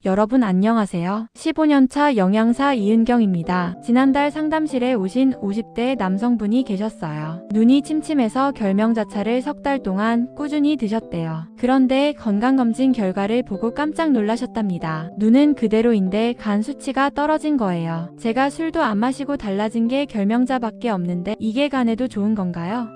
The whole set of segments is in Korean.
여러분 안녕하세요. 15년차 영양사 이은경입니다. 지난달 상담실에 오신 50대 남성분이 계셨어요. 눈이 침침해서 결명자차를 석 달 동안 꾸준히 드셨대요. 그런데 건강검진 결과를 보고 깜짝 놀라셨답니다. 눈은 그대로인데 간 수치가 떨어진 거예요. 제가 술도 안 마시고 달라진 게 결명자밖에 없는데 이게 간에도 좋은 건가요?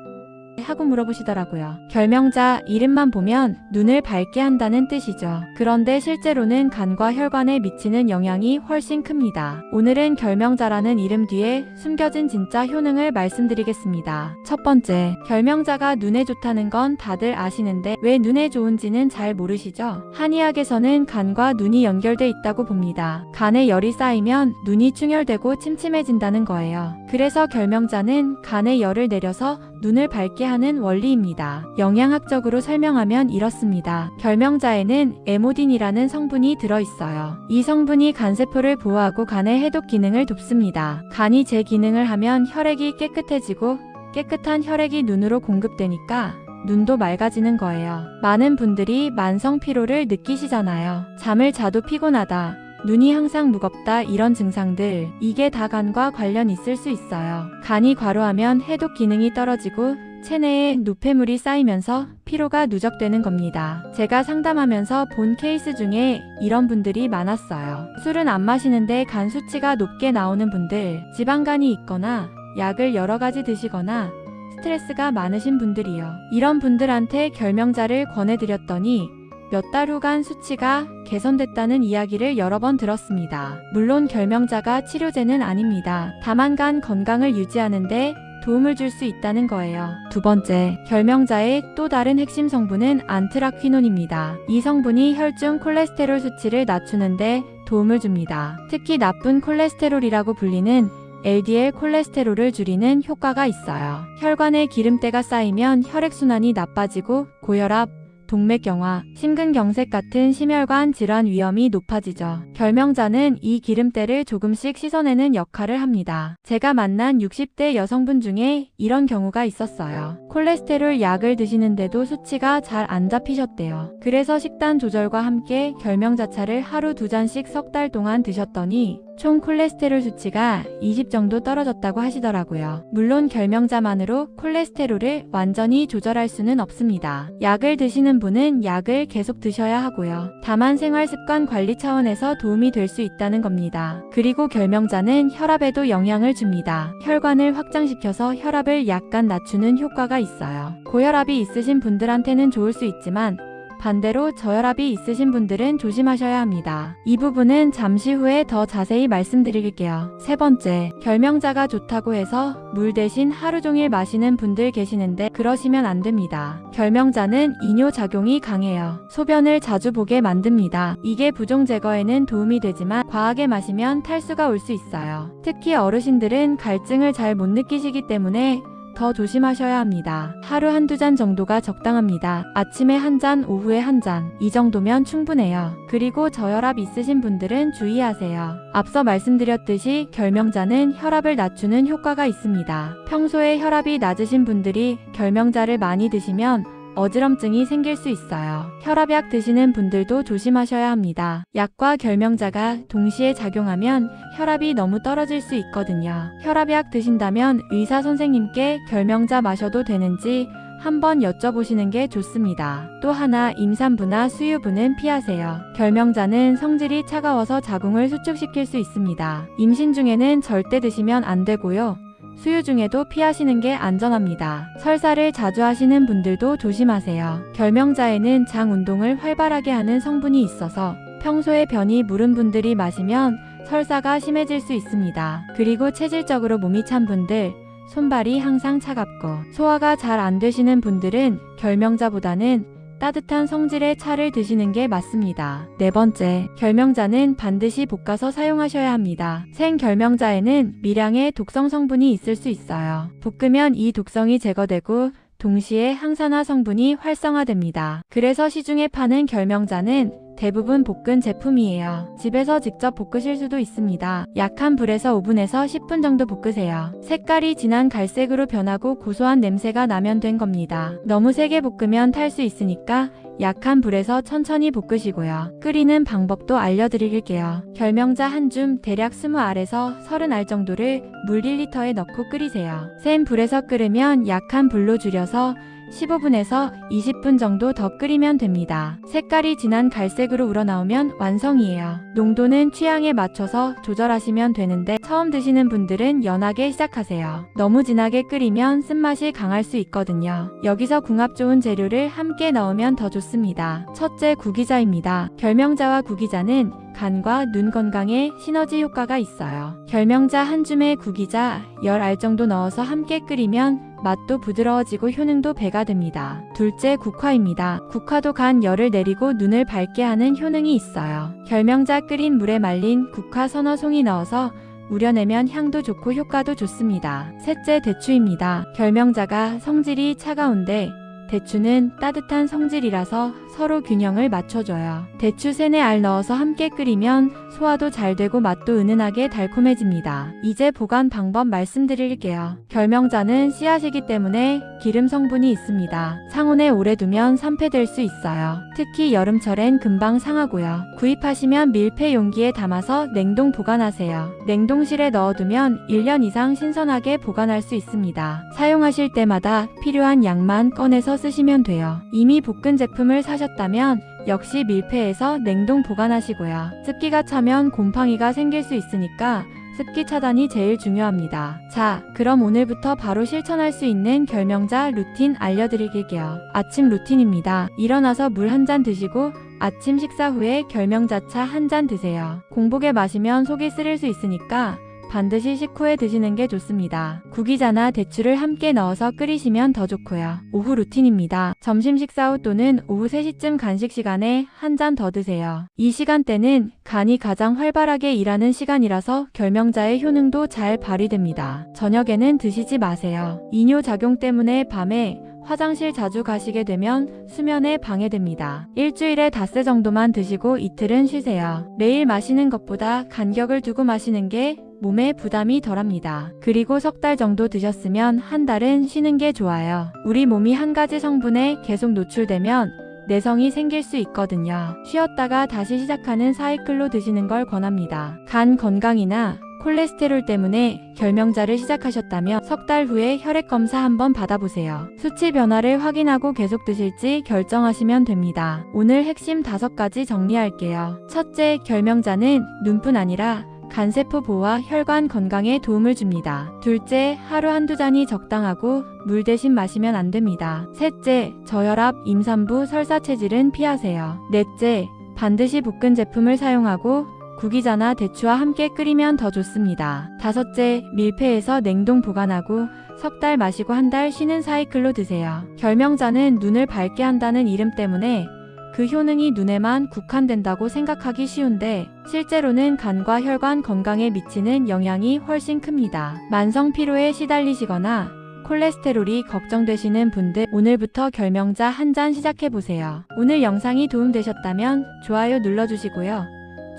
하고 물어보시더라고요. 결명자 이름만 보면 눈을 밝게 한다는 뜻이죠. 그런데 실제로는 간과 혈관에 미치는 영향이 훨씬 큽니다. 오늘은 결명자라는 이름 뒤에 숨겨진 진짜 효능을 말씀드리겠습니다. 첫 번째, 결명자가 눈에 좋다는 건 다들 아시는데 왜 눈에 좋은지는 잘 모르시죠? 한의학에서는 간과 눈이 연결돼 있다고 봅니다. 간에 열이 쌓이면 눈이 충혈되고 침침해진다는 거예요. 그래서 결명자는 간에 열을 내려서 눈을 밝게 하는 원리입니다. 영양학적으로 설명하면 이렇습니다. 결명자에는 에모딘이라는 성분이 들어있어요. 이 성분이 간세포를 보호하고 간의 해독 기능을 돕습니다. 간이 제 기능을 하면 혈액이 깨끗해지고 깨끗한 혈액이 눈으로 공급되니까 눈도 맑아지는 거예요. 많은 분들이 만성 피로를 느끼시잖아요. 잠을 자도 피곤하다, 눈이 항상 무겁다 이런 증상들, 이게 다 간과 관련 있을 수 있어요. 간이 과로하면 해독 기능이 떨어지고 체내에 노폐물이 쌓이면서 피로가 누적되는 겁니다. 제가 상담하면서 본 케이스 중에 이런 분들이 많았어요. 술은 안 마시는데 간 수치가 높게 나오는 분들, 지방간이 있거나 약을 여러 가지 드시거나 스트레스가 많으신 분들이요. 이런 분들한테 결명자를 권해드렸더니 몇 달 후 간 수치가 개선됐다는 이야기를 여러 번 들었습니다. 물론 결명자가 치료제는 아닙니다. 다만 간 건강을 유지하는데 도움을 줄 수 있다는 거예요. 두 번째, 결명자의 또 다른 핵심 성분은 안트라퀴논입니다. 이 성분이 혈중 콜레스테롤 수치를 낮추는데 도움을 줍니다. 특히 나쁜 콜레스테롤이라고 불리는 LDL 콜레스테롤을 줄이는 효과가 있어요. 혈관에 기름때가 쌓이면 혈액순환이 나빠지고 고혈압, 동맥경화, 심근경색 같은 심혈관 질환 위험이 높아지죠. 결명자는 이 기름때를 조금씩 씻어내는 역할을 합니다. 제가 만난 60대 여성분 중에 이런 경우가 있었어요. 콜레스테롤 약을 드시는데도 수치가 잘 안 잡히셨대요. 그래서 식단 조절과 함께 결명자차를 하루 2잔씩 석 달 동안 드셨더니 총 콜레스테롤 수치가 20 정도 떨어졌다고 하시더라고요. 물론 결명자만으로 콜레스테롤을 완전히 조절할 수는 없습니다. 약을 드시는 분은 약을 계속 드셔야 하고요. 다만 생활습관 관리 차원에서 도움이 될 수 있다는 겁니다. 그리고 결명자는 혈압에도 영향을 줍니다. 혈관을 확장시켜서 혈압을 약간 낮추는 효과가 있어요. 고혈압이 있으신 분들한테는 좋을 수 있지만 반대로 저혈압이 있으신 분들은 조심하셔야 합니다. 이 부분은 잠시 후에 더 자세히 말씀드릴게요. 세 번째, 결명자가 좋다고 해서 물 대신 하루 종일 마시는 분들 계시는데 그러시면 안 됩니다. 결명자는 이뇨작용이 강해요. 소변을 자주 보게 만듭니다. 이게 부종 제거에는 도움이 되지만 과하게 마시면 탈수가 올 수 있어요. 특히 어르신들은 갈증을 잘 못 느끼시기 때문에 더 조심하셔야 합니다. 하루 한두 잔 정도가 적당합니다. 아침에 한 잔, 오후에 한 잔. 이 정도면 충분해요. 그리고 저혈압 있으신 분들은 주의하세요. 앞서 말씀드렸듯이 결명자는 혈압을 낮추는 효과가 있습니다. 평소에 혈압이 낮으신 분들이 결명자를 많이 드시면 어지럼증이 생길 수 있어요. 혈압약 드시는 분들도 조심하셔야 합니다. 약과 결명자가 동시에 작용하면 혈압이 너무 떨어질 수 있거든요. 혈압약 드신다면 의사 선생님께 결명자 마셔도 되는지 한번 여쭤보시는 게 좋습니다. 또 하나, 임산부나 수유부는 피하세요. 결명자는 성질이 차가워서 자궁을 수축시킬 수 있습니다. 임신 중에는 절대 드시면 안 되고요. 수유 중에도 피하시는 게 안전합니다. 설사를 자주 하시는 분들도 조심하세요. 결명자에는 장 운동을 활발하게 하는 성분이 있어서 평소에 변이 무른 분들이 마시면 설사가 심해질 수 있습니다. 그리고 체질적으로 몸이 찬 분들, 손발이 항상 차갑고 소화가 잘 안 되시는 분들은 결명자보다는 따뜻한 성질의 차를 드시는 게 맞습니다. 네 번째, 결명자는 반드시 볶아서 사용하셔야 합니다. 생결명자에는 미량의 독성 성분이 있을 수 있어요. 볶으면 이 독성이 제거되고 동시에 항산화 성분이 활성화됩니다. 그래서 시중에 파는 결명자는 대부분 볶은 제품이에요. 집에서 직접 볶으실 수도 있습니다. 약한 불에서 5분에서 10분 정도 볶으세요. 색깔이 진한 갈색으로 변하고 고소한 냄새가 나면 된 겁니다. 너무 세게 볶으면 탈 수 있으니까 약한 불에서 천천히 볶으시고요. 끓이는 방법도 알려드릴게요. 결명자 한 줌 대략 20알에서 30알 정도를 물 1리터에 넣고 끓이세요. 센 불에서 끓으면 약한 불로 줄여서 15분에서 20분 정도 더 끓이면 됩니다. 색깔이 진한 갈색으로 우러나오면 완성이에요. 농도는 취향에 맞춰서 조절하시면 되는데 처음 드시는 분들은 연하게 시작하세요. 너무 진하게 끓이면 쓴맛이 강할 수 있거든요. 여기서 궁합 좋은 재료를 함께 넣으면 더 좋습니다. 첫째, 구기자입니다. 결명자와 구기자는 간과 눈 건강에 시너지 효과가 있어요. 결명자 한 줌에 구기자 10알 정도 넣어서 함께 끓이면 맛도 부드러워지고 효능도 배가 됩니다. 둘째, 국화입니다. 국화도 간 열을 내리고 눈을 밝게 하는 효능이 있어요. 결명자 끓인 물에 말린 국화 서너 송이 넣어서 우려내면 향도 좋고 효과도 좋습니다. 셋째, 대추입니다. 결명자가 성질이 차가운데 대추는 따뜻한 성질이라서 서로 균형을 맞춰줘요. 대추 3-4알 넣어서 함께 끓이면 소화도 잘 되고 맛도 은은하게 달콤해집니다. 이제 보관 방법 말씀드릴게요. 결명자는 씨앗이기 때문에 기름 성분이 있습니다. 상온에 오래 두면 산패될 수 있어요. 특히 여름철엔 금방 상하고요. 구입하시면 밀폐 용기에 담아서 냉동 보관하세요. 냉동실에 넣어두면 1년 이상 신선하게 보관할 수 있습니다. 사용하실 때마다 필요한 양만 꺼내서 쓰시면 돼요. 이미 볶은 제품을 사셨다면 역시 밀폐해서 냉동 보관하시고요. 습기가 차면 곰팡이가 생길 수 있으니까 습기 차단이 제일 중요합니다. 자, 그럼 오늘부터 바로 실천할 수 있는 결명자 루틴 알려드릴게요. 아침 루틴입니다. 일어나서 물 한 잔 드시고 아침 식사 후에 결명자차 한 잔 드세요. 공복에 마시면 속이 쓰릴 수 있으니까 반드시 식후에 드시는 게 좋습니다. 구기자나 대추를 함께 넣어서 끓이시면 더 좋고요. 오후 루틴입니다. 점심 식사 후 또는 오후 3시쯤 간식 시간에 한 잔 더 드세요. 이 시간대는 간이 가장 활발하게 일하는 시간이라서 결명자의 효능도 잘 발휘됩니다. 저녁에는 드시지 마세요. 이뇨 작용 때문에 밤에 화장실 자주 가시게 되면 수면에 방해됩니다. 일주일에 닷새 정도만 드시고 이틀은 쉬세요. 매일 마시는 것보다 간격을 두고 마시는 게 몸에 부담이 덜합니다. 그리고 석 달 정도 드셨으면 한 달은 쉬는 게 좋아요. 우리 몸이 한 가지 성분에 계속 노출되면 내성이 생길 수 있거든요. 쉬었다가 다시 시작하는 사이클로 드시는 걸 권합니다. 간 건강이나 콜레스테롤 때문에 결명자를 시작하셨다면 석 달 후에 혈액 검사 한번 받아보세요. 수치 변화를 확인하고 계속 드실지 결정하시면 됩니다. 오늘 핵심 5가지 정리할게요. 첫째, 결명자는 눈뿐 아니라 간세포 보호와 혈관 건강에 도움을 줍니다. 둘째, 하루 한두 잔이 적당하고 물 대신 마시면 안 됩니다. 셋째, 저혈압, 임산부, 설사 체질은 피하세요. 넷째, 반드시 볶은 제품을 사용하고 구기자나 대추와 함께 끓이면 더 좋습니다. 다섯째, 밀폐해서 냉동 보관하고 석 달 마시고 한 달 쉬는 사이클로 드세요. 결명자는 눈을 밝게 한다는 이름 때문에 그 효능이 눈에만 국한된다고 생각하기 쉬운데 실제로는 간과 혈관 건강에 미치는 영향이 훨씬 큽니다. 만성 피로에 시달리시거나 콜레스테롤이 걱정되시는 분들 오늘부터 결명자 한 잔 시작해보세요. 오늘 영상이 도움되셨다면 좋아요 눌러주시고요.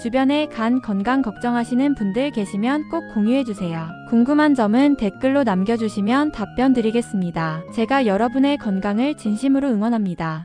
주변에 간 건강 걱정하시는 분들 계시면 꼭 공유해주세요. 궁금한 점은 댓글로 남겨주시면 답변 드리겠습니다. 제가 여러분의 건강을 진심으로 응원합니다.